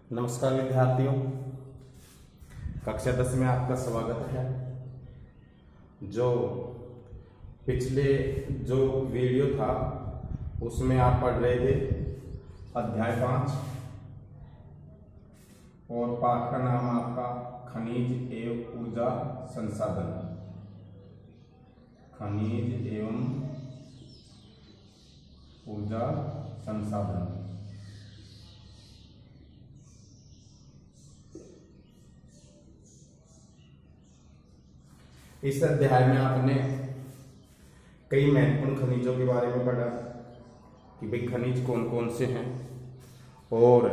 नमस्कार विद्यार्थियों, कक्षा 10 में आपका स्वागत है। जो पिछले जो वीडियो था उसमें आप पढ़ रहे थे अध्याय 5 और पाठ का नाम आपका खनिज एवं ऊर्जा संसाधन। खनिज एवं ऊर्जा संसाधन। इस अध्याय में आपने कई महत्वपूर्ण खनिजों के बारे में पढ़ा कि भाई खनिज कौन कौन से हैं, और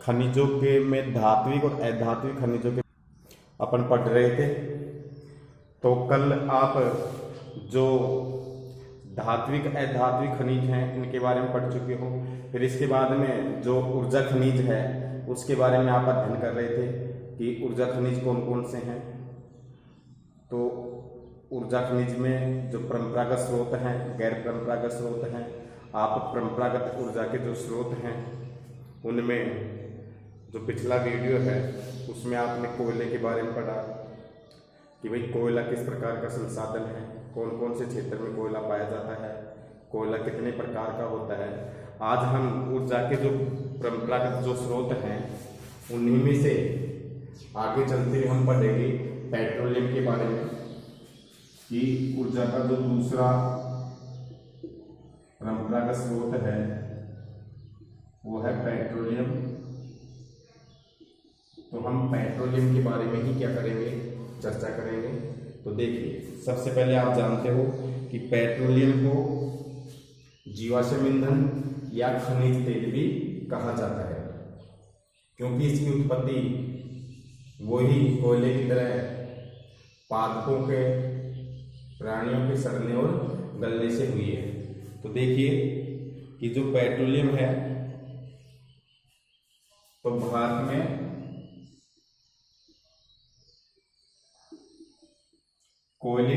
खनिजों के में धात्विक और अधात्विक खनिजों के अपन पढ़ रहे थे। तो कल आप जो धात्विक अधात्विक खनिज हैं इनके बारे में पढ़ चुके हो। फिर इसके बाद में जो ऊर्जा खनिज है उसके बारे में आप अध्ययन कर रहे थे कि ऊर्जा खनिज कौन कौन से हैं। तो ऊर्जा खनिज में जो परंपरागत स्रोत हैं, गैर परंपरागत स्रोत हैं। आप परंपरागत ऊर्जा के जो स्रोत हैं उनमें जो पिछला वीडियो है उसमें आपने कोयले के बारे में पढ़ा कि भाई कोयला किस प्रकार का संसाधन है, कौन कौन से क्षेत्र में कोयला पाया जाता है, कोयला कितने प्रकार का होता है। आज हम ऊर्जा के जो परंपरागत जो स्रोत हैं उन्हीं में से आगे चलते हुए हम पढ़ेंगे पेट्रोलियम के बारे में कि ऊर्जा का जो दूसरा परंपरागत स्रोत है वो है पेट्रोलियम। तो हम पेट्रोलियम के बारे में ही क्या करेंगे, चर्चा करेंगे। तो देखिए, सबसे पहले आप जानते हो कि पेट्रोलियम को जीवाश्म ईंधन या खनिज तेल भी कहा जाता है, क्योंकि इसकी उत्पत्ति वही कोयले की तरह पादपों के, प्राणियों के सड़ने और गलने से हुई है। तो देखिए कि जो पेट्रोलियम है तो भारत में कोयले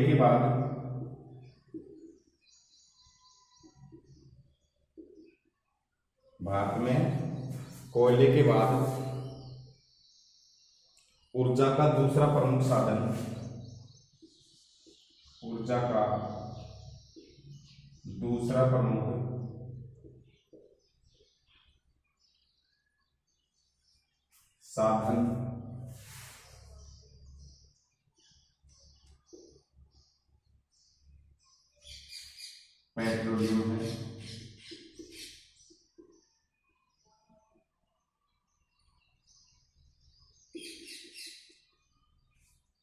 के बाद ऊर्जा का दूसरा प्रमुख साधन, ऊर्जा का दूसरा प्रमुख साधन पेट्रोलियम है।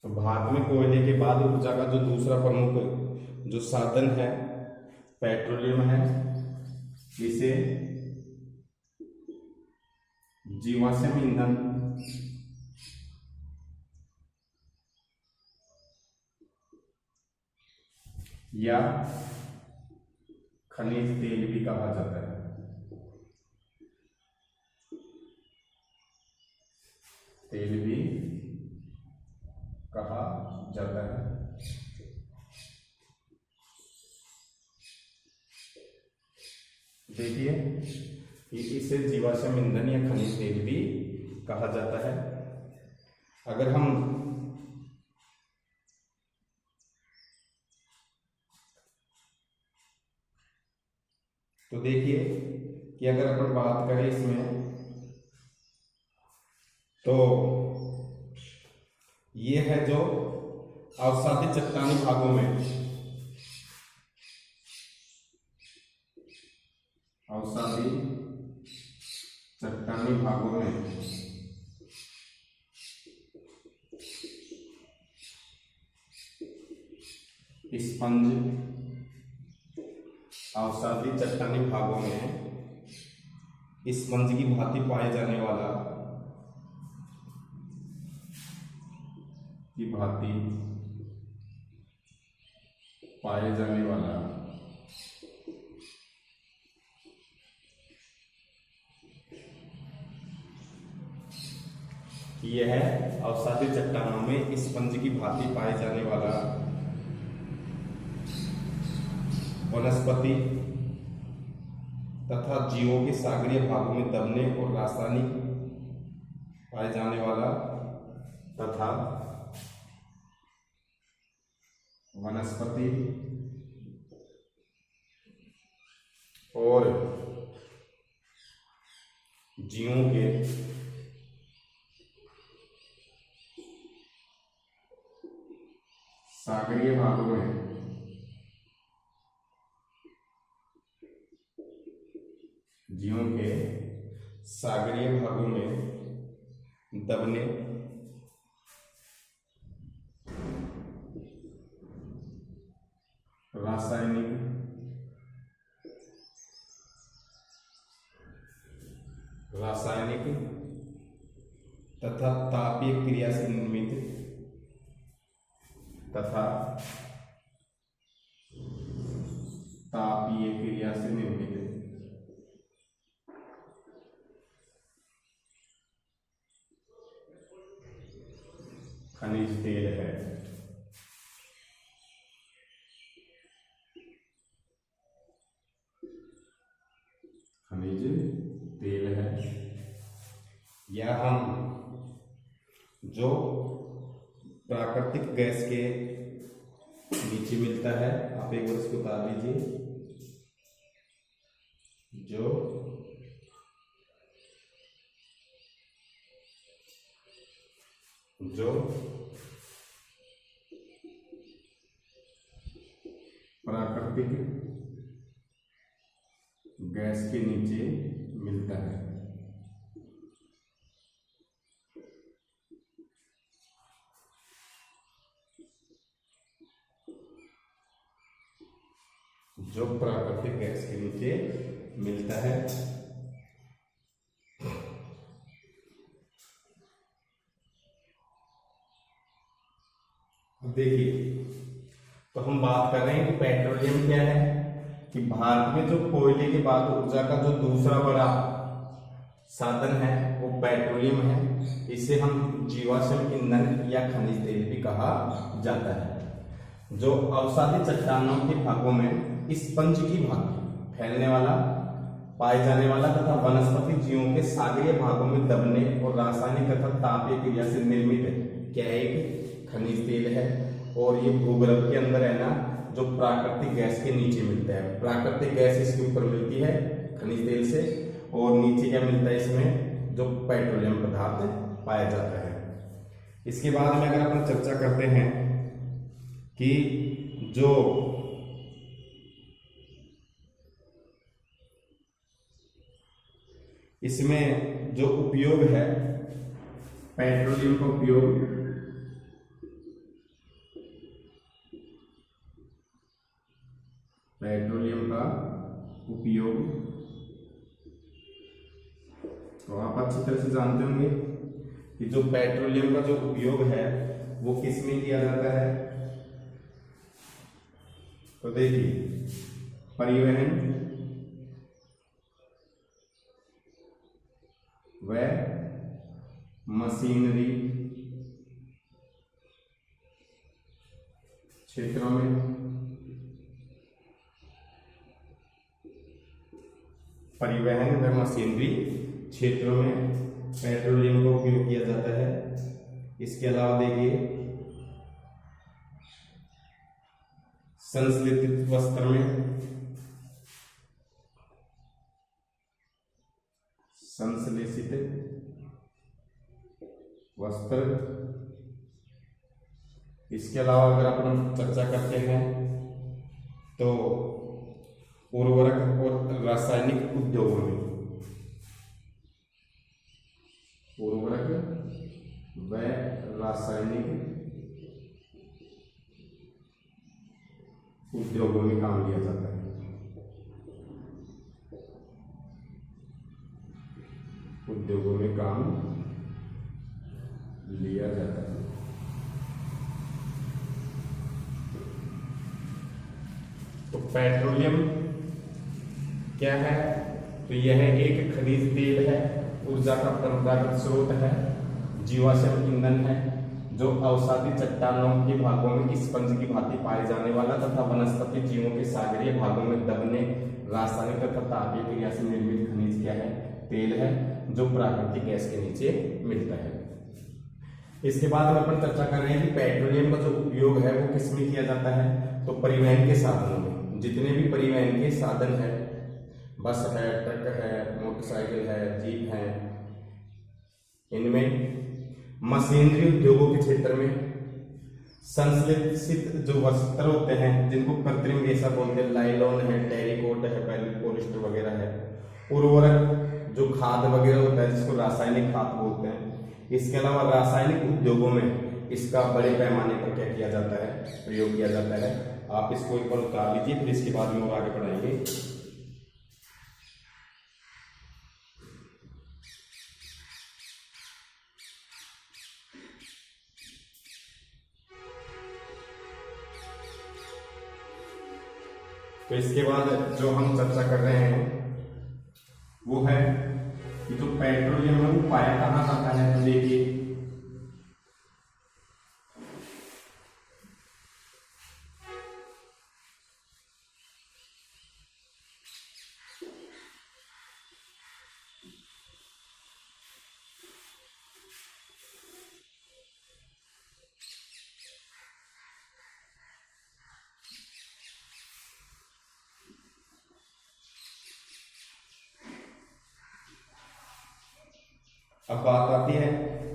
तो भारत में कोयले के बाद ऊर्जा का जो दूसरा प्रमुख जो साधन है पेट्रोलियम है। इसे जीवाश्म ईंधन या खनिज तेल भी कहा जाता है। तेल भी कहा जाता है। देखिए कि इसे जीवाश्म ईंधन या खनिज तेल भी कहा जाता है। अगर हम तो देखिए कि अगर अपन बात करें इसमें तो ये है जो अवसादी चट्टानी भागों में, अवसादी चट्टानी भागों में स्पंज, अवसादी चट्टानी भागों में स्पंज की भांति पाए जाने वाला, की भांति पाए जाने वाला यह है अवसादी चट्टानों में स्पंज की भांति पाए जाने वाला वनस्पति तथा जीवों के सागरीय भागों में दबने और रासायनिक पाए जाने वाला तथा वनस्पति और जीवों के सागरीय भागों में दबने रासायनिक तथा तापीय क्रिया से निर्मित खनिज तेल है। खनिज तेल है या हम जो प्राकृतिक गैस के नीचे मिलता है, आप एक बार इसको उतार लीजिए, जो प्राकृतिक गैस के नीचे मिलता है। जो प्राकृतिक गैस के नीचे मिलता है। अब देखिए, तो हम बात कर रहे हैं कि पेट्रोलियम क्या है, कि भारत में जो कोयले के बाद ऊर्जा का जो दूसरा बड़ा साधन है वो पेट्रोलियम है। इसे हम जीवाश्म ईंधन या खनिज तेल भी कहा जाता है, जो अवसादी चट्टानों के भागों में स्पंज की भांति फैलने वाला, पाए जाने वाला तथा वनस्पति जीवों के सागरीय भागों में दबने और रासायनिक तथा तापीय क्रिया से निर्मित क्या एक खनिज तेल है। और ये भूगर्भ के अंदर है ना, जो प्राकृतिक गैस के नीचे मिलता है। प्राकृतिक गैस इसके ऊपर मिलती है खनिज तेल से, और नीचे क्या मिलता है इसमें, जो पेट्रोलियम पदार्थ पाया जाता है। इसके बाद में अगर अपन चर्चा करते हैं कि जो इसमें जो उपयोग है, पेट्रोलियम का उपयोग तो आप अच्छी तरह से जानते होंगे कि जो पेट्रोलियम का जो उपयोग है वो किस में किया जाता है। तो देखिए, परिवहन व मशीनरी क्षेत्रों में परिवहन व मशीनरी क्षेत्रों में पेट्रोलियम का उपयोग किया जाता है। इसके अलावा देखिए, संश्लेषित वस्त्र में संश्लेषित वस्त्र। इसके अलावा अगर अपन चर्चा करते हैं तो उर्वरक और रासायनिक उद्योगों में, उर्वरक व रासायनिक उद्योगों में काम लिया जाता है। उद्योगों में काम लिया जाता है। तो पेट्रोलियम क्या है, तो यह एक खनिज तेल है, ऊर्जा का परंपरागत स्रोत है, जीवाश्म ईंधन है, जो अवसादी चट्टानों के भागों में स्पंज की भांति पाए जाने वाला तथा वनस्पति जीवों के सागरीय भागों में दबने रासायनिक तथा तापीय क्रिया से निर्मित खनिज क्या है? तेल है, जो प्राकृतिक गैस के नीचे मिलता है। इसके बाद में अपन चर्चा कर रहे हैं कि पेट्रोलियम का जो उपयोग है वो किस में किया जाता है? तो परिवहन के साधनों में। जितने भी परिवहन के साधन है, बस है, ट्रक है, मोटरसाइकिल है, जीप है, इनमें मशीनरी उद्योगों के क्षेत्र में संश्लेषित जो वस्त्र होते हैं, जिनको कृत्रिम रेशा बोलते हैं, लाइलॉन है, टेरिकोट है, पॉलिस्टर वगैरह है, उर्वरक जो खाद वगैरह होता है जिसको रासायनिक खाद बोलते हैं। इसके अलावा रासायनिक उद्योगों में इसका बड़े पैमाने पर क्या किया जाता है? प्रयोग किया जाता है। आप इसको एक बार उतार लीजिए, फिर इसके बाद में और आगे बढ़ाएंगे। तो इसके बाद जो हम चर्चा कर रहे हैं वो है कि जो पेट्रोलियम है वो पाया कहाँ जाता है? तो देखिए, अब बात आती है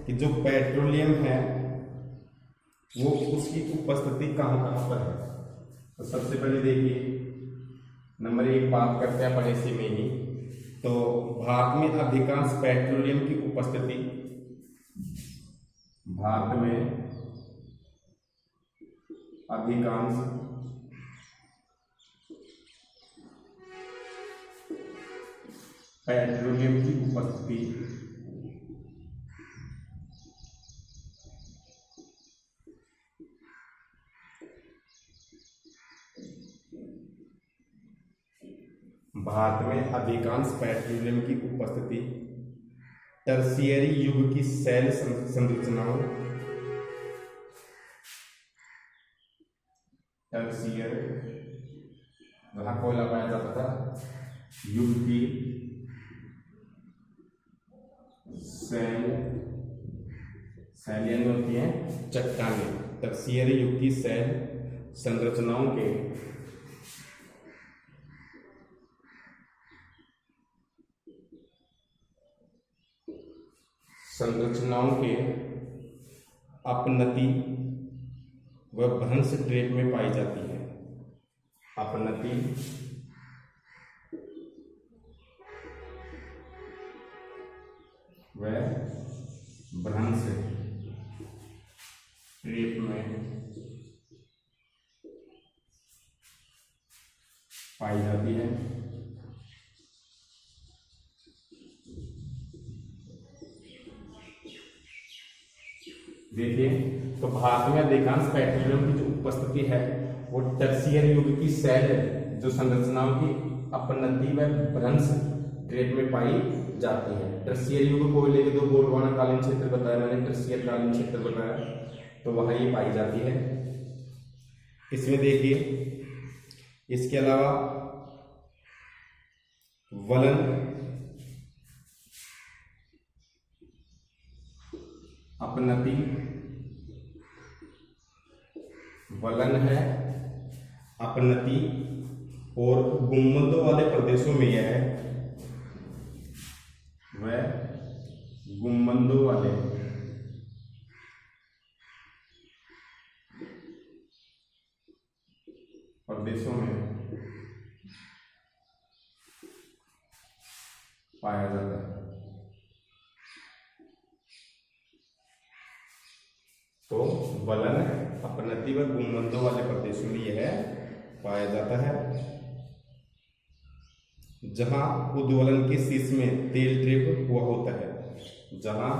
कि जो पेट्रोलियम है वो उसकी उपस्थिति कहाँ कहाँ पर है। तो सबसे पहले देखिए, नंबर 1 बात करते हैं बड़े सी में ही। तो भारत में अधिकांश पेट्रोलियम की उपस्थिति, भारत में अधिकांश पेट्रोलियम की उपस्थिति भारत में अधिकांश पेट्रोलियम की उपस्थिति टर्शियरी युग की शैल संरचनाओं, टर्शियर जहां कोयला पाया जाता था, युग की शैलियां होती हैं चट्टानें, टर्शियरी युग की शैल संरचनाओं के अपनति व भ्रंश ट्रेप में पाई जाती है। अपनति व भ्रंश ट्रेप में पाई जाती है। देखिए, तो भारत में अधिकांश पेट्रोलियम की जो उपस्थिति है वो टर्शियर युग की शैल जो संरचनाओं की अपनति व भ्रंश ट्रेप में पाई जाती है। टर्शियर युग कोयले के दो गोंडवाना कालीन क्षेत्र बताया मैंने, टर्शियर कालीन क्षेत्र बताया, तो वहां ये पाई जाती है। इसमें देखिए, इसके अलावा वलन अपनति, वलन है, अपनति और गुंबदों वाले प्रदेशों में यह है, वह गुंबदों वाले प्रदेशों में पाया जाता है। तो वलन अपनति व गुंबदों वाले प्रदेशों में यह पाया जाता है, जहां उद्वलन के शीर्ष में तेल ट्रिप हुआ होता है। जहां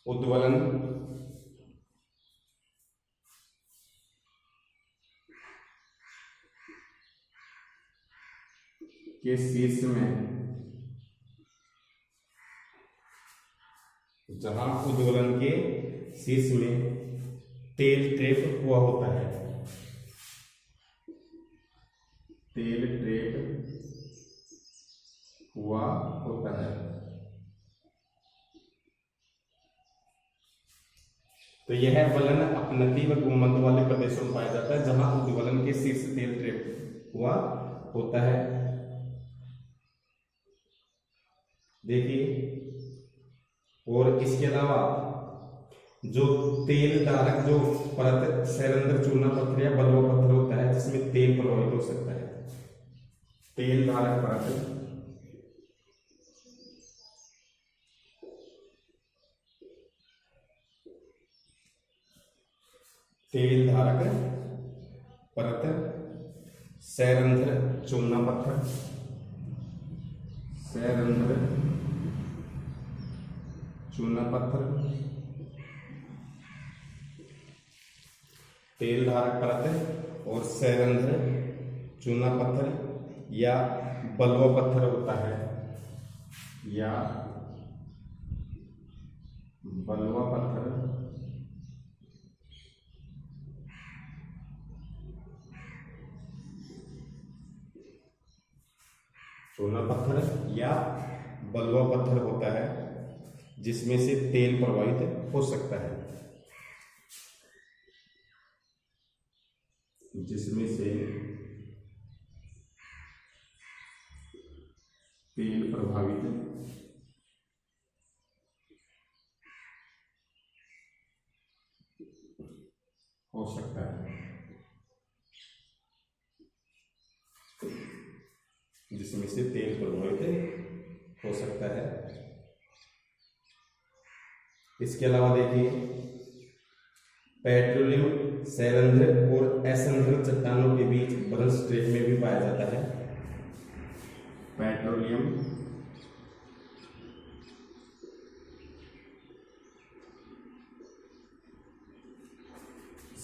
उद्वलन के शीर्ष में, जहां उद्वलन के शीर्ष में तेल ट्रेप हुआ होता है, तेल ट्रेड हुआ होता है। तो यह वलन अपनति व गुम्मद वाले प्रदेशों में पाया जाता है जहां उद्वलन के शीर्ष तेल ट्रेड हुआ होता है। देखिए, और इसके अलावा जो तेल धारक जो परत सैरंध्र चूना पत्थर या बलुआ पत्थर होता है जिसमें तेल प्रवाहित हो सकता है, तेल धारक परत तेल धारक परत सैरंध्र चूना पत्थर, सैरंध्र चूना पत्थर, तेल धारक परत और सैरंध्र चूना पत्थर या बलुआ पत्थर होता है, या बलुआ पत्थर चूना पत्थर या बलुआ पत्थर होता है जिसमें से तेल प्रवाहित हो सकता है, जिसमें से तेल प्रभावित हो सकता है, जिसमें से तेल प्रभावित हो सकता है। इसके अलावा देखिए, पेट्रोलियम सैरंध्र और असंध्र चट्टानों के बीच ब्रंश स्ट्रेट में भी पाया जाता है। पेट्रोलियम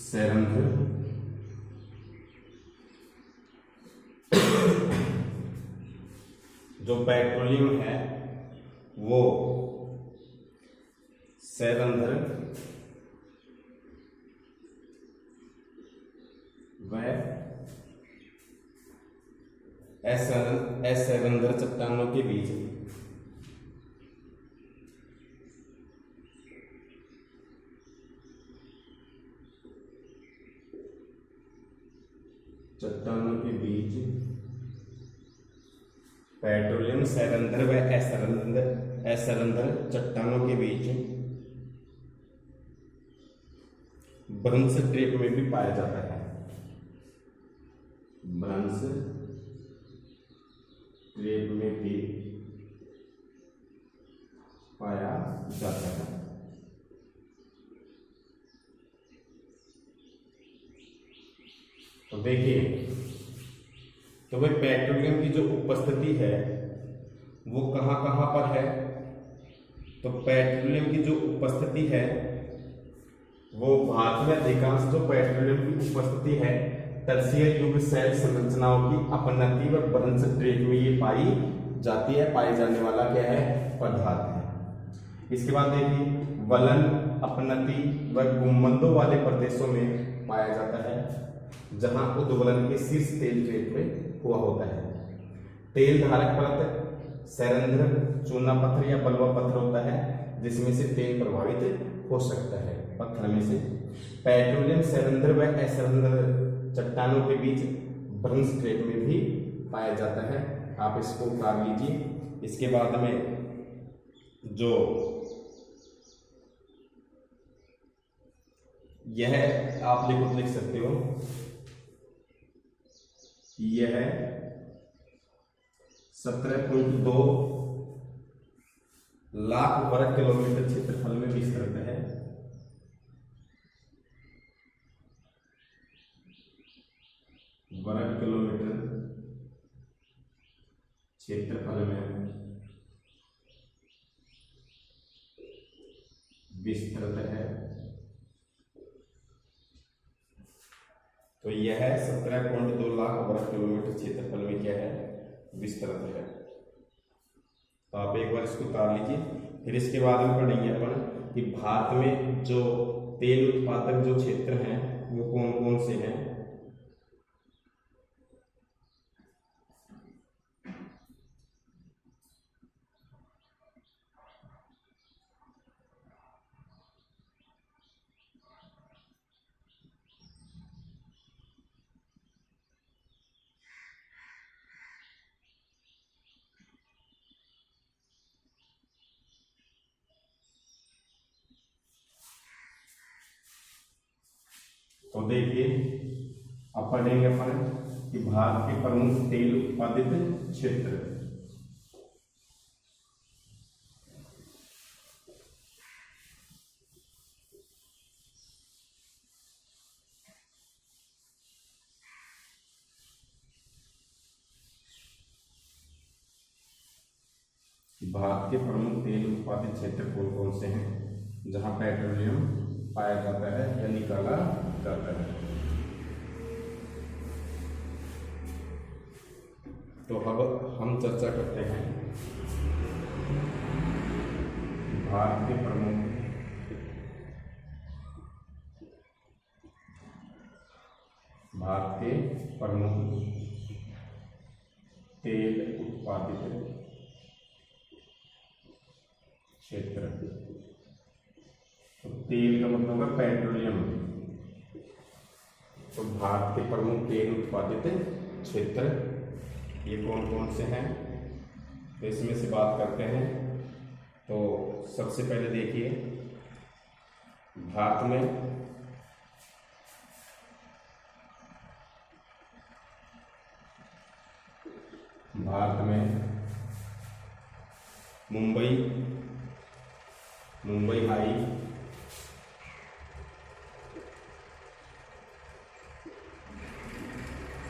सैरंध्र जो पेट्रोलियम है वो सैरंध्र व असैरंध्र चट्टानों के बीच पेट्रोलियम सैरंध्र व असैरंध्र चट्टानों के बीच ब्रंश स्ट्रेट में भी पाया जाता है। ब्रंश स्ट्रेट में भी पाया जाता है। तो देखिए, तो भाई पेट्रोलियम की जो उपस्थिति है वो कहाँ कहाँ पर है। तो पेट्रोलियम की जो उपस्थिति है वो भारत में अधिकांश जो पेट्रोलियम की उपस्थिति है तरसीय युग शैल संरचनाओं की अपनति व ब्रंश स्ट्रेट में ये पाई जाती है। पाए जाने वाला क्या है? पदार्थ है। इसके बाद देखिए, वलन अपनति व गुम्मदों वाले प्रदेशों में पाया जाता है जहां उद्वलन के शीर्ष तेल ट्रेट में हुआ होता है। तेल धारक परत सैरंध्र चूना पत्थर या बलुआ पत्थर होता है जिसमें से तेल प्रभावित हो सकता है पत्थर में से। पेट्रोलियम सैरंध्र व असैरंध्र चट्टानों के बीच ब्रंश स्ट्रेट में भी पाया जाता है। आप इसको उतार लीजिए। इसके बाद में जो यह आप लिख सकते हो, यह 17.2 लाख वर्ग किलोमीटर क्षेत्रफल में विस्तृत है। वर्ग किलोमीटर क्षेत्रफल में विस्तृत है। तो यह 17.2 लाख वर्ग किलोमीटर क्षेत्रफल में क्या है? विस्तृत है। तो आप एक बार इसको उतार लीजिए। फिर इसके बाद में पढ़ेंगे अपन कि भारत में जो तेल उत्पादक जो क्षेत्र हैं वो कौन कौन से हैं। तो देखिए अब पढ़ेंगे अपन कि भारत के प्रमुख तेल उत्पादित क्षेत्र। भारत के प्रमुख तेल उत्पादित क्षेत्र कौन कौन से हैं जहां पेट्रोलियम पाया जाता है या निकाला जाता है। तो अब हम चर्चा करते हैं भारत के प्रमुख तेल उत्पादित क्षेत्र। तो तेल का मतलब है पेट्रोलियम। तो भारत के प्रमुख तेल उत्पादित क्षेत्र ये कौन कौन से हैं, तो इसमें से बात करते हैं। तो सबसे पहले देखिए भारत में मुंबई हाई,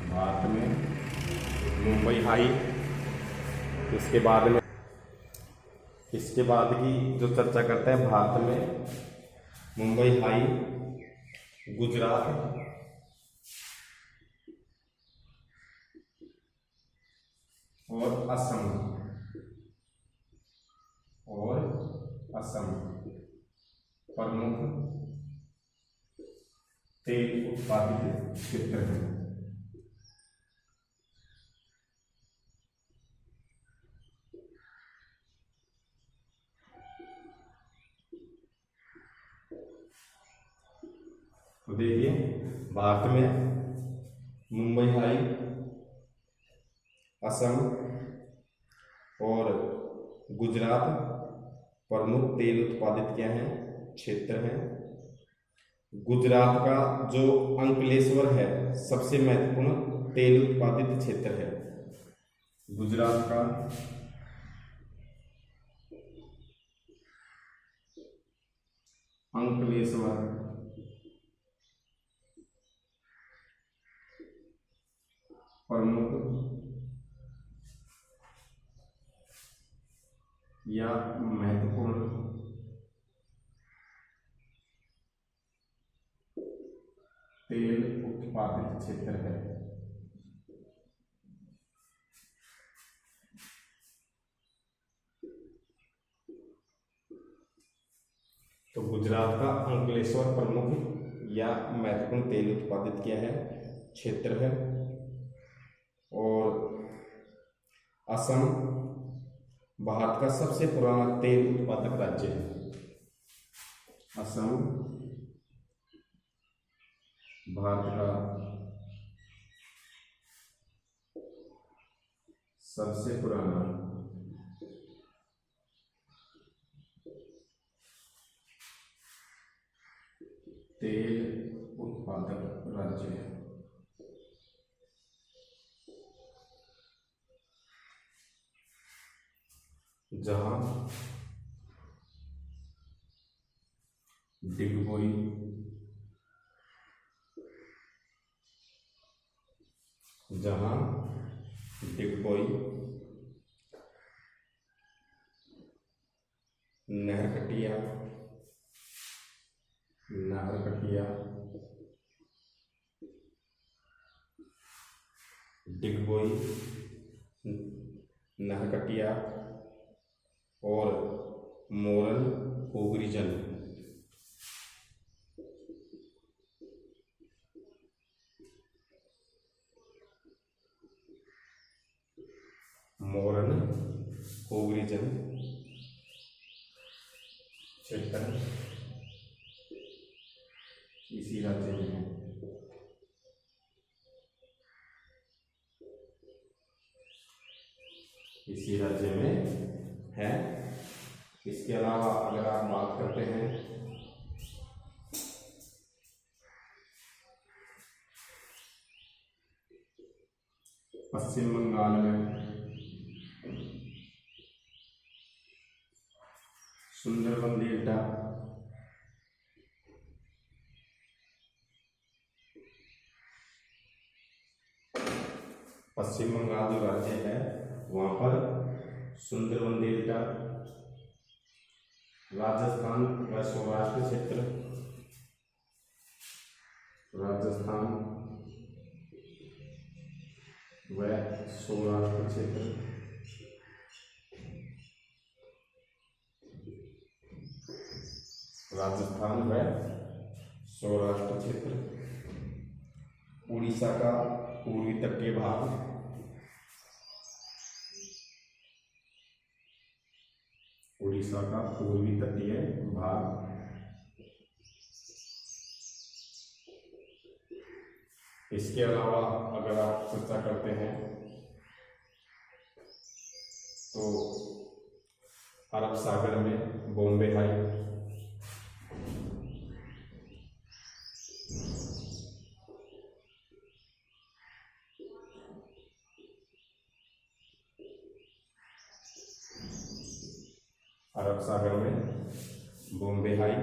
भारत में मुंबई हाई। इसके बाद की जो चर्चा करते हैं भारत में मुंबई हाई, गुजरात और असम प्रमुख तेल उत्पादित क्षेत्र है। तो देखिए भारत में मुंबई हाई, असम और गुजरात प्रमुख तेल उत्पादित क्या है क्षेत्र है। गुजरात का जो अंकलेश्वर है सबसे महत्वपूर्ण तेल उत्पादित क्षेत्र है। गुजरात का अंकलेश्वर प्रमुख या महत्वपूर्ण तेल उत्पादित क्षेत्र है। तो गुजरात का अंकलेश्वर प्रमुख या महत्वपूर्ण तेल उत्पादित क्या है क्षेत्र है। और असम भारत का सबसे पुराना तेल उत्पादक राज्य है। असम भारत का सबसे पुराना तेल उत्पादक राज्य है। जहां डिगबोई नहरकटिया डिगबोई नहरकटिया और मोरन पोगरी जल क्षेत्र इसी राज्य में है। इसके अलावा अगर आप बात करते हैं पश्चिम बंगाल में सुंदरबन डेल्टा पश्चिम बंगाल जो राज्य है वहाँ पर सुंदरबन डेल्टा, राजस्थान व सौराष्ट्र क्षेत्र, राजस्थान व सौराष्ट्र क्षेत्र, राजस्थान व सौराष्ट्र क्षेत्र, उड़ीसा का पूर्वी तटीय भाग, उड़ीसा का पूर्वी तटीय भाग, इसके अलावा अगर आप चर्चा करते हैं तो अरब सागर में बॉम्बे हाई, अरब सागर में बॉम्बे हाई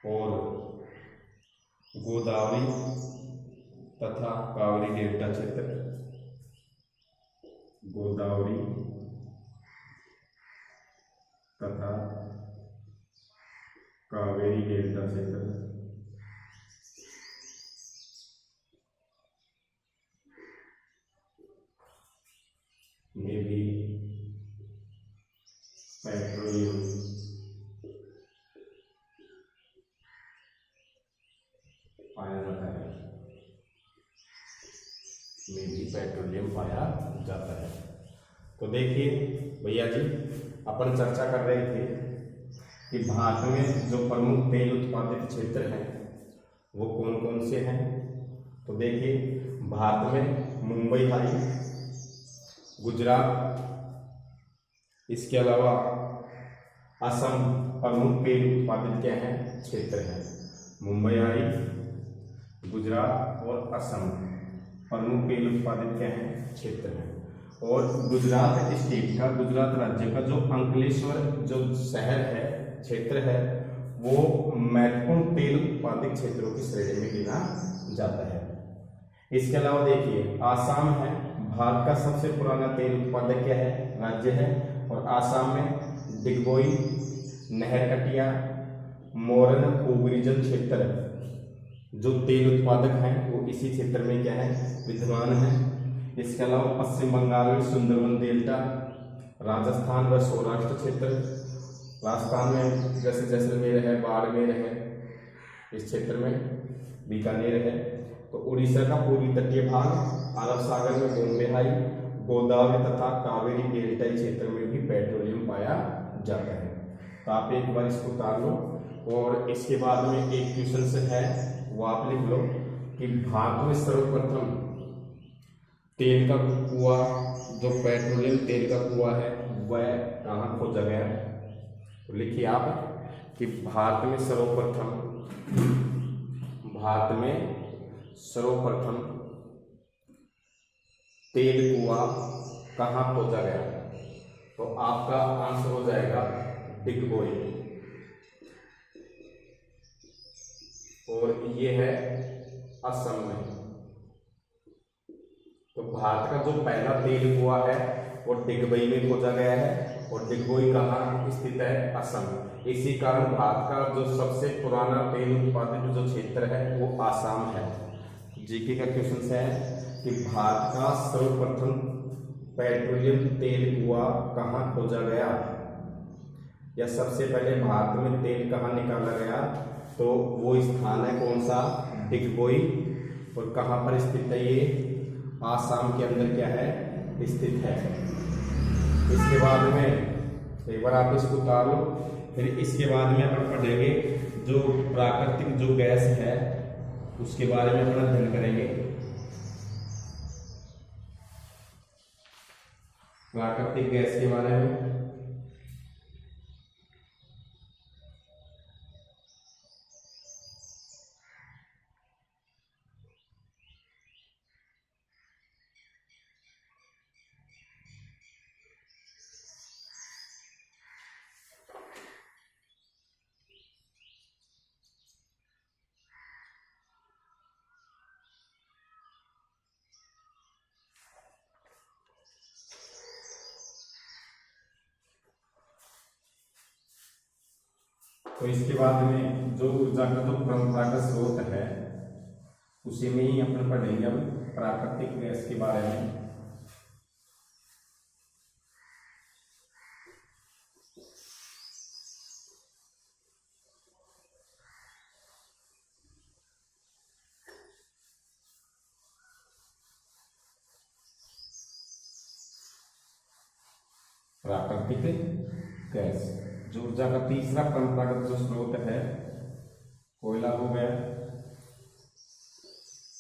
और गोदावरी तथा कावेरी डेल्टा क्षेत्र, गोदावरी तथा कावेरी डेल्टा क्षेत्र में भी पेट्रोलियम पाया जाता है, में भी पेट्रोलियम पाया जाता है। तो देखिए भैया जी, अपन चर्चा कर रहे थे कि भारत में जो प्रमुख तेल उत्पादित क्षेत्र हैं वो कौन कौन से हैं। तो देखिए भारत में मुंबई हाई, गुजरात, इसके अलावा असम प्रमुख तेल उत्पादित क्या है क्षेत्र है। मुंबई हाई, गुजरात और असम प्रमुख तेल उत्पादित क्या है क्षेत्र है। और गुजरात स्टेट का, गुजरात राज्य का जो अंकलेश्वर जो शहर है, क्षेत्र है, वो महत्वपूर्ण तेल उत्पादित क्षेत्रों की श्रेणी में गिना जाता है। इसके अलावा देखिए आसाम है, भारत का सबसे पुराना तेल उत्पादक क्या है राज्य है, और आसाम में डिगबोई, नहरकटिया, मोरन उबरिजन क्षेत्र जो तेल उत्पादक हैं वो इसी क्षेत्र में क्या है विद्यमान है। इसके अलावा पश्चिम बंगाल में सुंदरबन डेल्टा, राजस्थान व सौराष्ट्र क्षेत्र, राजस्थान में जैसे जैसलमेर है, बाड़मेर है, इस क्षेत्र में बीकानेर है। तो उड़ीसा का पूर्वी तटीय भाग, अरब सागर में बॉम्बे हाई, गोदावरी तथा कावेरी डेल्टा क्षेत्र में भी पेट्रोलियम पाया जाता है। तो आप एक बार इसको उतार लो। और इसके बाद में एक क्वेश्चन से है वो आप लिख लो कि भारत में सर्वप्रथम तेल का कुआं, जो पेट्रोलियम तेल का कुआं है, वह कहाँ खोजा गया। तो लिखिए आप कि भारत में सर्वप्रथम तेल कुआं कहाँ खोजा गया। तो आपका आंसर हो जाएगा डिगबोई, और ये है असम में। तो भारत का जो पहला तेल कुआं है वो डिगबोई में खोजा गया है, और डिगबोई कहाँ स्थित है असम। इसी कारण भारत का जो सबसे पुराना तेल उत्पादित जो क्षेत्र है वो आसाम है। जीके का क्वेश्चन है कि भारत का सर्वप्रथम पेट्रोलियम तेल कुआं कहाँ खोजा गया, या सबसे पहले भारत में तेल कहाँ निकाला गया। तो वो स्थान है कौन सा, डिगबोई। और कहाँ पर स्थित है ये, आसाम के अंदर क्या है स्थित है। इसके बाद में एक बार आप इसको उतार लो। फिर इसके बाद में अपन पढ़ेंगे जो प्राकृतिक जो गैस है उसके बारे में अपन अध्ययन करेंगे। प्राकृतिक गैस के बारे में तो इसके बाद में जो ऊर्जा का जो परंपरागत स्रोत है उसी में ही अपन पढ़ेंगे अब प्राकृतिक गैस के बारे में। प्राकृतिक गैस, जो ऊर्जा का तीसरा परंपरागत जो स्रोत है, कोयला हो गया,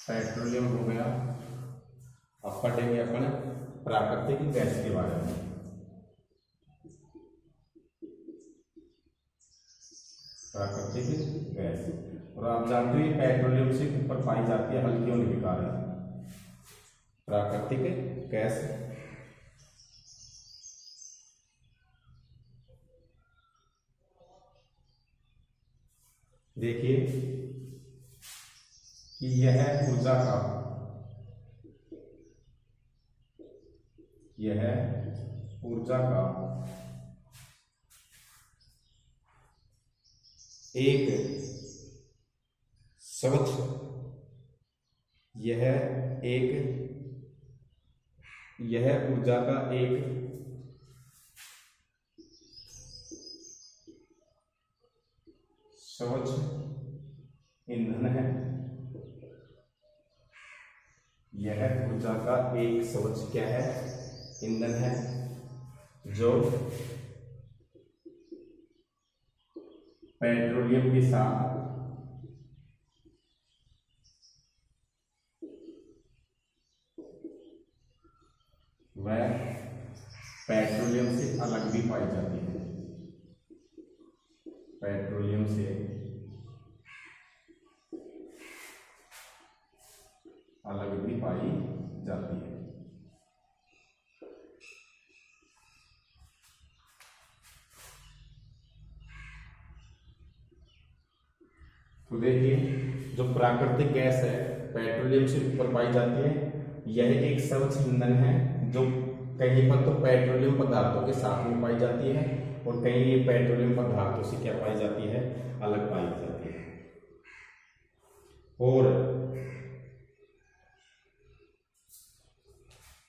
पेट्रोलियम हो गया। अब पढ़ेंगे अपन प्राकृतिक गैस के बारे में। प्राकृतिक गैस, और आप जानते हो ये पेट्रोलियम से ऊपर पाई जाती है हल्की होने के कारण। प्राकृतिक गैस देखिए कि यह ऊर्जा का एक स्वच्छ, यह ऊर्जा का एक स्वच्छ ईंधन है। यह ऊर्जा का एक स्वच्छ क्या है? ईंधन है, जो पेट्रोलियम के साथ वह पेट्रोलियम से अलग भी पाई जाती है। पेट्रोलियम से अलग भी पाई जाती है। तो देखिए जो प्राकृतिक गैस है पेट्रोलियम से ऊपर पाई जाती है। यह एक स्वच्छ ईंधन है जो कहीं पर तो पेट्रोलियम पदार्थों के साथ में पाई जाती है और कहीं ये पेट्रोलियम पदार्थों से क्या पाई जाती है? अलग पाई जाती है। और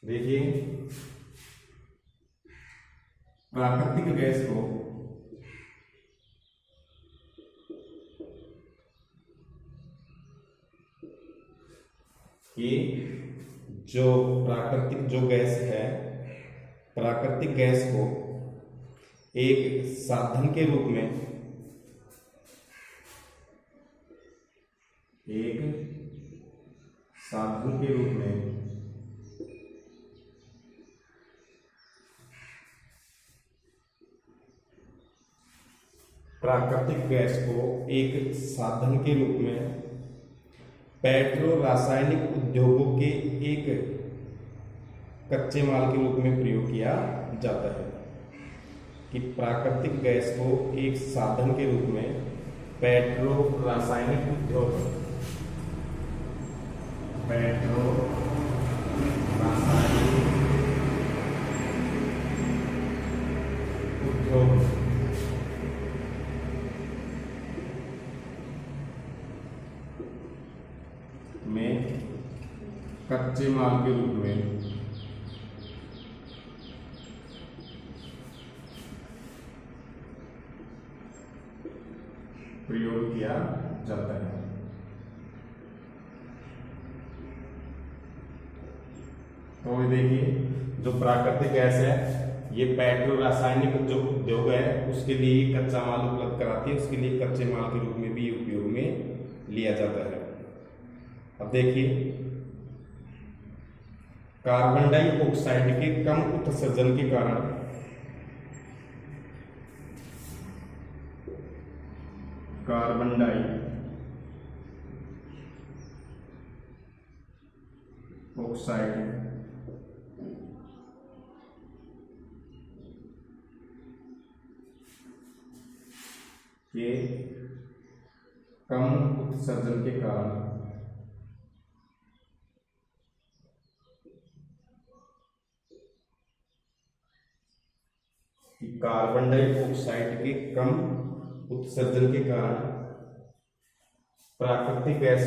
देखिए प्राकृतिक गैस को कि जो प्राकृतिक जो गैस है, प्राकृतिक गैस को एक साधन के रूप में, प्राकृतिक गैस को एक साधन के रूप में पेट्रो रासायनिक उद्योगों के एक कच्चे माल के रूप में प्रयोग किया जाता है। कि प्राकृतिक गैस को एक साधन के रूप में पेट्रो रासायनिक उद्योग में कच्चे माल के रूप में प्रयोग किया जाता है। तो ये देखिए जो प्राकृतिक गैस है ये पेट्रो रासायनिक जो उद्योग है उसके लिए कच्चा माल उपलब्ध कराती है, उसके लिए कच्चे माल के रूप में भी उपयोग में लिया जाता है। अब देखिए कार्बन डाइऑक्साइड के कम उत्सर्जन के कारण कार्बन डाइऑक्साइड के कम उत्सर्जन के कारण कार्बन डाइऑक्साइड के कम उत्सर्जन के कारण प्राकृतिक गैस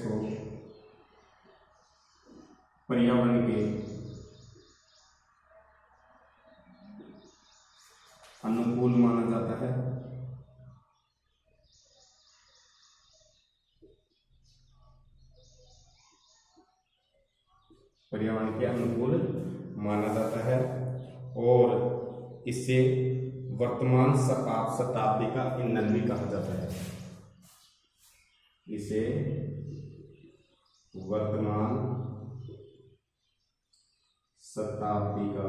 को पर्यावरण के अनुकूल माना जाता है। पर्यावरण के अनुकूल माना जाता है और इसे वर्तमान शताब्दी का ईंधन भी कहा जाता है। इसे वर्तमान शताब्दी का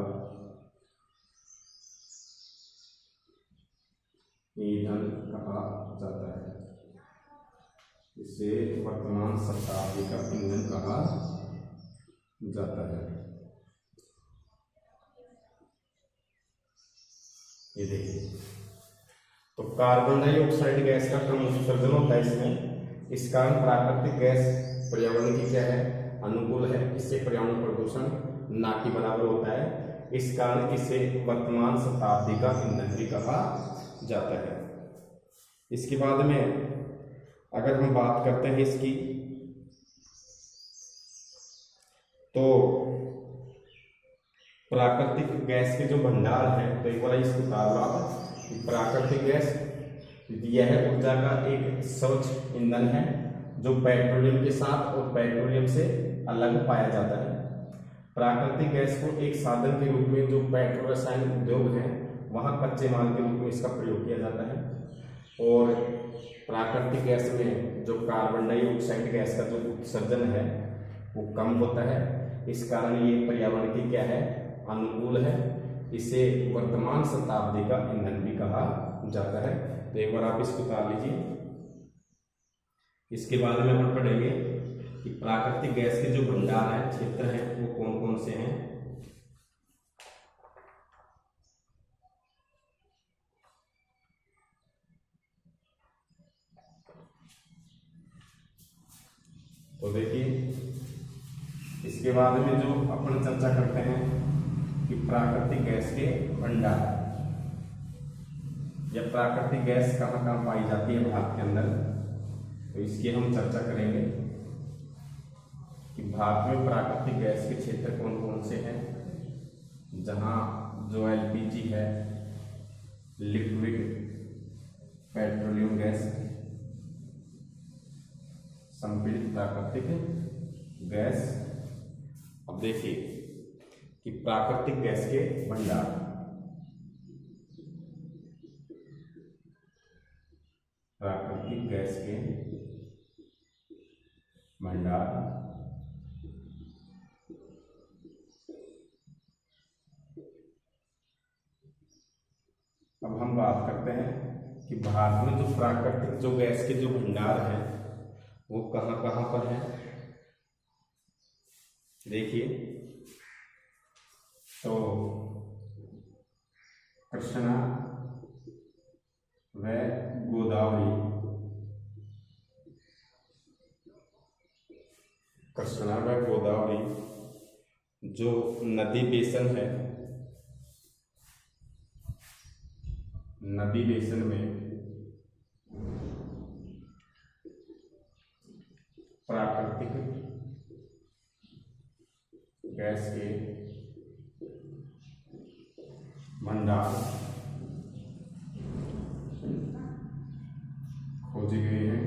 ईंधन कहा जाता है। इसे वर्तमान शताब्दी का ईंधन कहा जाता है। ये देखिए, तो कार्बन डाइऑक्साइड गैस का कम उत्सर्जन होता है इसमें। इस कारण प्राकृतिक गैस पर्यावरण की क्या है, अनुकूल है। इससे पर्यावरण प्रदूषण ना के बराबर होता है। इस कारण इसे वर्तमान शताब्दी का ईंधन भी कहा जाता है। इसके बाद में अगर हम बात करते हैं इसकी, तो प्राकृतिक गैस के जो भंडार है, तो एक बार इसको उतार लो आप। प्राकृतिक गैस यह ऊर्जा का एक स्वच्छ ईंधन है जो पेट्रोलियम के साथ और पेट्रोलियम से अलग पाया जाता है। प्राकृतिक गैस को एक साधन के रूप में जो पेट्रो रसायन उद्योग है वहाँ कच्चे माल के रूप में इसका प्रयोग किया जाता है। और प्राकृतिक गैस में जो कार्बन डाइऑक्साइड गैस का जो उत्सर्जन है वो कम होता है। इस कारण ये पर्यावरण की क्या है, अनुकूल है। इसे वर्तमान शताब्दी का ईंधन भी कहा जाता है। तो एक बार आप इसको उतार लीजिए। इसके बाद में हम पढ़ेंगे कि प्राकृतिक गैस के जो भंडार है, क्षेत्र हैं, वो कौन कौन से हैं। तो देखिए, इसके बाद में जो अपन चर्चा करते हैं कि प्राकृतिक गैस के भंडार या प्राकृतिक गैस कहाँ कहाँ पाई जाती है भारत के अंदर, तो इसकी हम चर्चा करेंगे कि भारत में प्राकृतिक गैस के क्षेत्र कौन कौन से हैं। जहाँ जो एलपीजी है, लिक्विड पेट्रोलियम गैस, संपीड़ित प्राकृतिक गैस। अब देखिए कि प्राकृतिक गैस के भंडार, प्राकृतिक गैस के भंडार अब हम बात करते हैं कि भारत में जो प्राकृतिक जो गैस के जो भंडार हैं वो कहाँ कहाँ पर हैं। देखिए, तो कृष्णा व गोदावरी, कृष्णा व गोदावरी जो नदी बेसन है, नदी बेसन में प्राकृतिक गैस के भंडार खोजे गए हैं।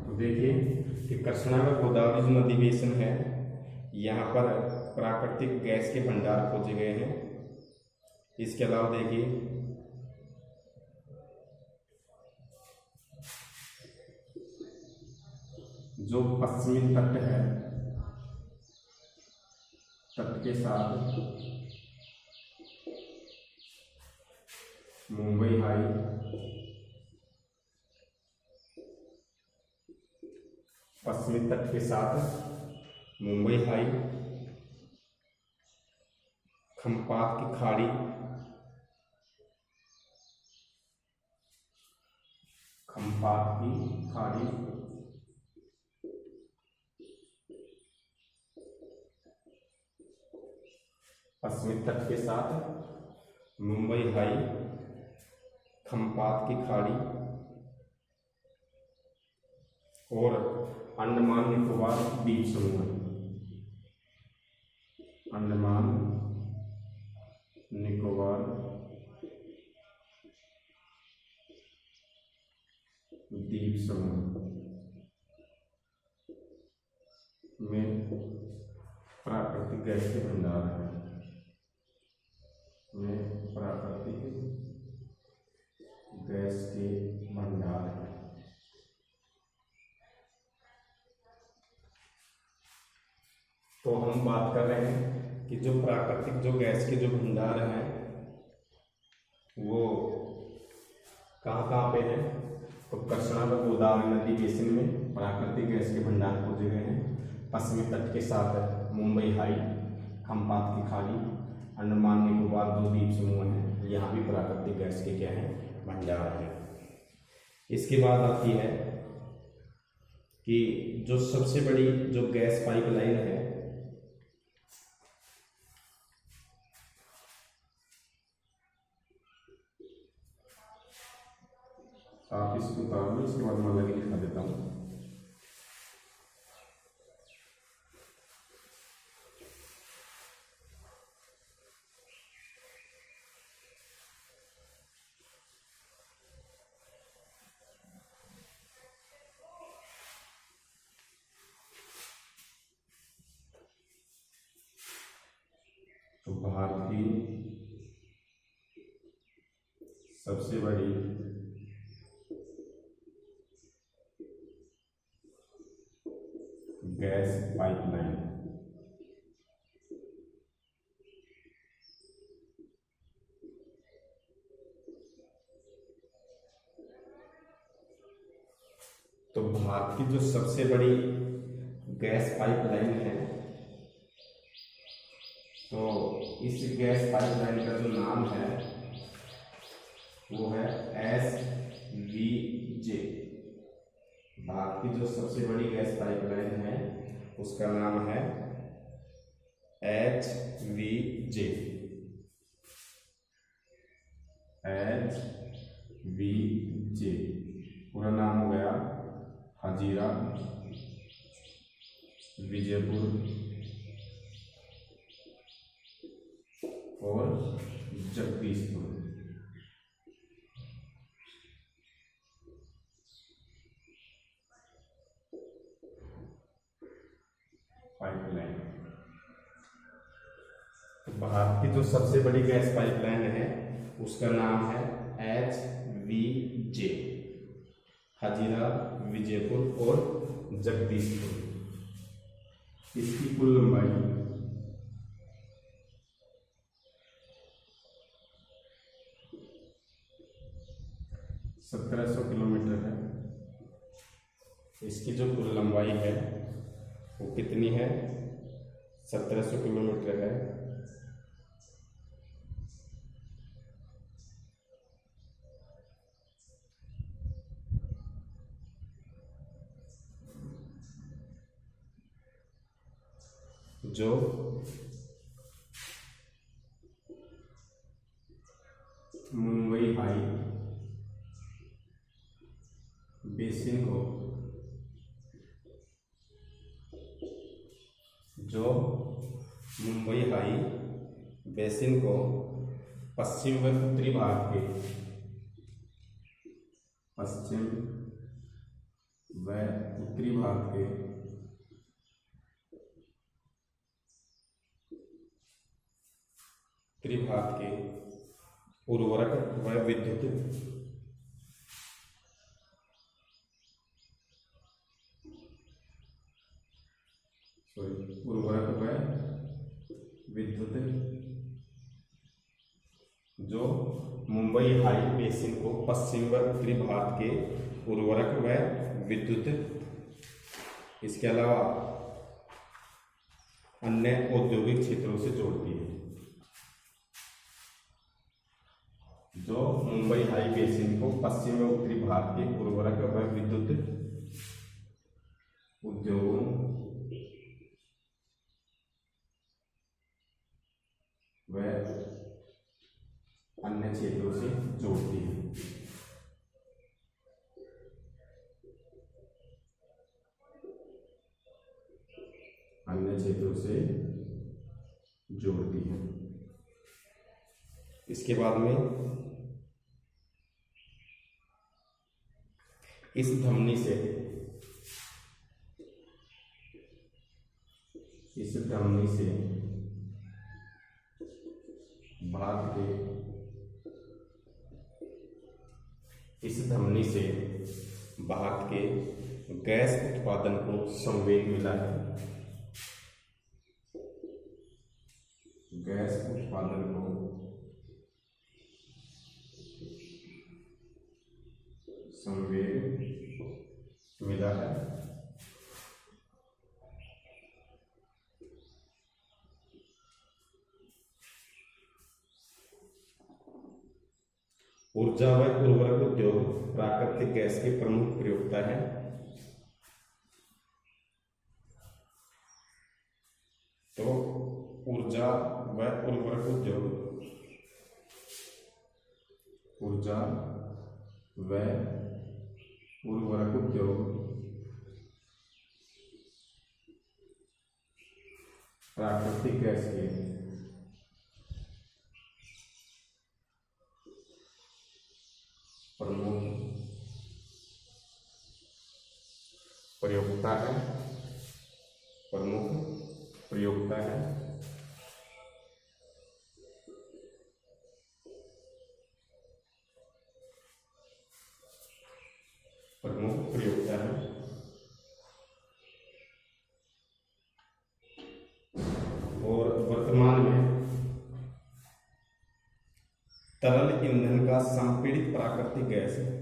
तो देखिए कि कृष्णा व गोदावरी जो नदी बेसन है, यहाँ पर प्राकृतिक गैस के भंडार खोजे गए हैं। इसके अलावा देखिए जो पश्चिमी तट है, तट के साथ मुंबई हाई, पश्चिमी तट के साथ मुंबई हाई, खंपात की खाड़ी, खंपात की खाड़ी, पश्चिमी तट के साथ मुंबई हाई, खंपात की खाड़ी और अंडमान निकोबार द्वीप समूह, अंडमान निकोबार द्वीप समूह में प्राकृतिक गैस के भंडार है, में प्राकृतिक गैस के भंडार है। तो हम बात कर रहे हैं कि जो प्राकृतिक जो गैस के जो भंडार हैं वो कहाँ कहाँ पे हैं। तो कृष्णा व गोदावरी नदी बेसिन में प्राकृतिक गैस के भंडार खोजे गए हैं। पश्चिमी तट के साथ मुंबई हाई, खंपात की खाड़ी, अंडमान निकोबार दो द्वीप समूह हैं, यहाँ भी प्राकृतिक गैस के क्या हैं, भंडार हैं। इसके बाद आती है कि जो सबसे बड़ी जो गैस पाइपलाइन है आप इसको उतार लो, इसके बाद मैं अलग लिखा देता हूँ। तो भारत की सबसे बड़ी गैस पाइपलाइन तो भारत की जो सबसे बड़ी गैस पाइपलाइन है, तो इस गैस पाइपलाइन का जो नाम है वो है SVJ। भारत की जो सबसे बड़ी गैस पाइपलाइन है उसका नाम है HVJ। पूरा नाम हो गया हजीरा, विजयपुर और जगदीशपुर। पाइपलाइन तो भारत की जो सबसे बड़ी गैस पाइपलाइन है उसका नाम है HVJ, हजीरा, विजयपुर और जगदीशपुर। इसकी कुल लंबाई 1700 किलोमीटर है। इसकी जो कुल लंबाई है वो कितनी है, 1700 किलोमीटर है। जो मुंबई हाई बेसिन को पश्चिम व उत्तरी भाग के उर्वरक व विद्युत जो मुंबई हाई बेसिन को पश्चिम व उत्तरी भारत के उर्वरक व विद्युत, इसके अलावा अन्य औद्योगिक क्षेत्रों से जोड़ती है। जो मुंबई हाई बेसिन को पश्चिम व उत्तरी भारत के उर्वरक व विद्युत उद्योगों व अन्य क्षेत्रों से जोड़ती है। अन्य क्षेत्रों से जोड़ती है। इसके बाद में इस धमनी से भारत के गैस उत्पादन को संवेग मिला है। गैस उत्पादन को संवेग मिला है। ऊर्जा व उर्वरक उद्योग प्राकृतिक गैस के प्रमुख प्रयोक्ता हैं। तो ऊर्जा व उर्वरक उद्योग प्राकृतिक गैस के प्रमुख प्रयोक्ता है। और वर्तमान में तरल ईंधन का संपीड़ित प्राकृतिक गैस है।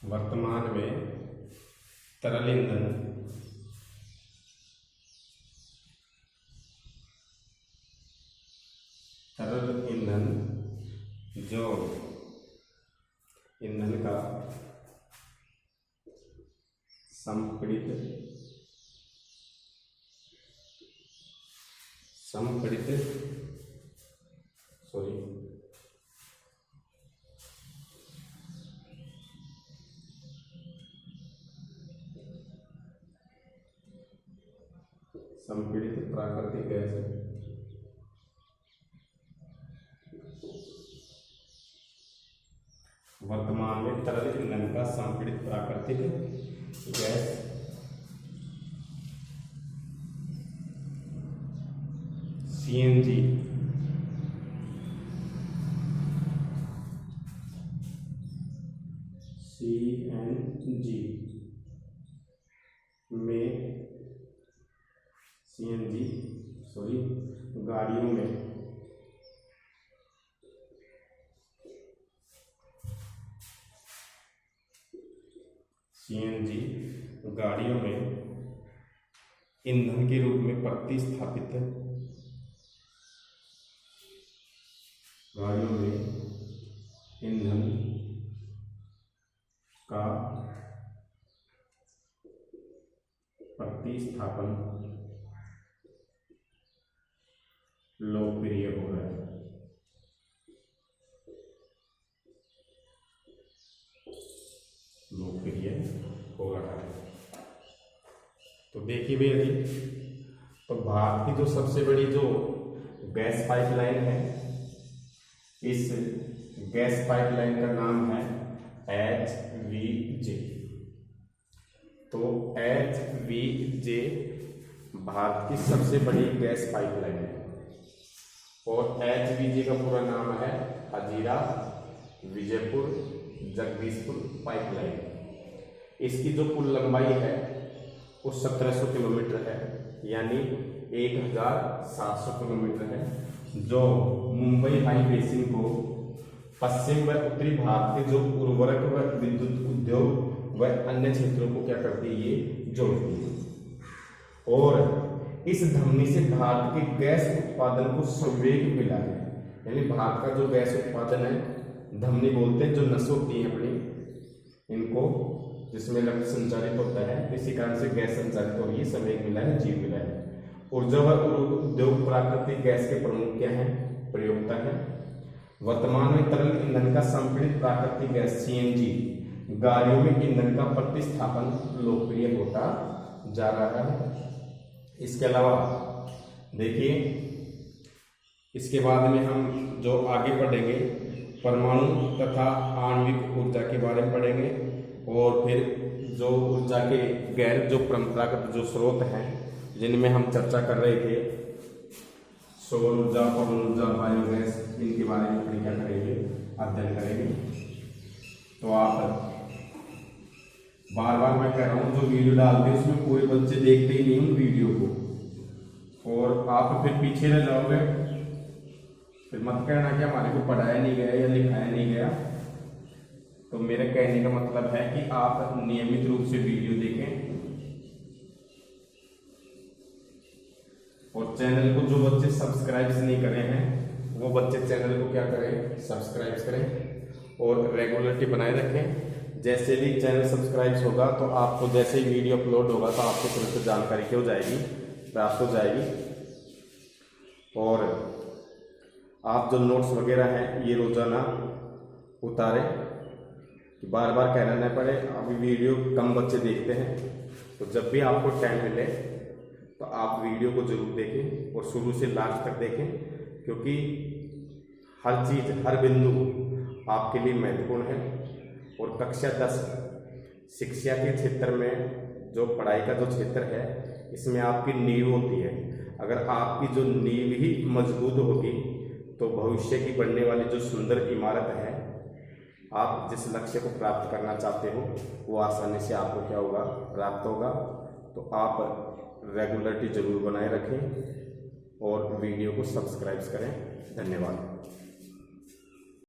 वर्तमान में तरल ईंधन जो ईंधन का संपीड़ित प्राकृतिक गैस है। वर्तमान में तरल ईंधन का संपीड़ित प्राकृतिक गैस सीएनजी गाड़ियों में ईंधन के रूप में प्रतिस्थापित है। गाड़ियों में ईंधन का प्रतिस्थापन लोकप्रिय हो रहा है। तो देखिए भैया जी, तो भारत की जो सबसे बड़ी जो गैस पाइपलाइन है, इस गैस पाइपलाइन का नाम है HVJ। तो HVJ भारत की सबसे बड़ी गैस पाइपलाइन है और HVJ का पूरा नाम है हजीरा विजयपुर जगदीशपुर पाइपलाइन। इसकी जो कुल लंबाई है वो 1700 किलोमीटर है, यानी 1700 किलोमीटर है, जो मुंबई हाई बेसिन को पश्चिम व उत्तरी भारत के जो उर्वरक व विद्युत उद्योग व अन्य क्षेत्रों को क्या करती है, ये जोड़ती है। और इस धमनी से भारत के गैस उत्पादन को संवेग मिला है। यानी भारत का जो गैस उत्पादन है, धमनी बोलते हैं जो नस होती है अपनी, इनको जिसमें रक्त संचारित होता है, इसी कारण से गैस संचारित हो रही है, संवेग मिला है, जीव मिला है। ऊर्जा व उद्योग प्राकृतिक गैस के प्रमुख क्या है? प्रयोक्ता है। वर्तमान में तरल ईंधन का संपीड़ित प्राकृतिक गैस सीएनजी गाड़ियों में ईंधन का प्रतिस्थापन लोकप्रिय होता जा रहा है। इसके अलावा देखिए, इसके बाद में हम जो आगे पढ़ेंगे परमाणु तथा आणविक ऊर्जा के बारे में पढ़ेंगे, और फिर जो ऊर्जा के गैर जो परंपरागत जो स्रोत हैं जिनमें हम चर्चा कर रहे थे, सौर ऊर्जा, पवन ऊर्जा, बायोगैस, इनके बारे में फिर क्या करेंगे? अध्ययन करेंगे। तो आप बार बार मैं कह रहा हूँ, जो वीडियो डालते हैं उसमें पूरे बच्चे देखते ही नहीं उन वीडियो को, और आप फिर पीछे रह जाओगे। फिर मत कहना कि हमारे को पढ़ाया नहीं गया या लिखाया नहीं गया। तो मेरे कहने का मतलब है कि आप नियमित रूप से वीडियो देखें, और चैनल को जो बच्चे सब्सक्राइब नहीं करे हैं वो बच्चे चैनल को क्या करें? सब्सक्राइब करें और रेगुलरिटी बनाए रखें। जैसे भी चैनल सब्सक्राइब होगा तो आपको जैसे ही वीडियो अपलोड होगा तो आपको तुरंत जानकारी क्या हो जाएगी? प्राप्त हो जाएगी। और आप जो नोट्स वगैरह हैं ये रोजाना उतारें, कि बार बार कहना न पड़े। अभी वीडियो कम बच्चे देखते हैं, तो जब भी आपको टाइम मिले तो आप वीडियो को जरूर देखें और शुरू से लास्ट तक देखें, क्योंकि हर चीज़, हर बिंदु आपके लिए महत्वपूर्ण है। और कक्षा 10 शिक्षा के क्षेत्र में जो पढ़ाई का जो क्षेत्र है, इसमें आपकी नींव होती है। अगर आपकी जो नींव ही मजबूत होगी तो भविष्य की बनने वाली जो सुंदर इमारत है, आप जिस लक्ष्य को प्राप्त करना चाहते हो वो आसानी से आपको क्या होगा? प्राप्त होगा। तो आप रेगुलरिटी जरूर बनाए रखें और वीडियो को सब्सक्राइब करें। धन्यवाद।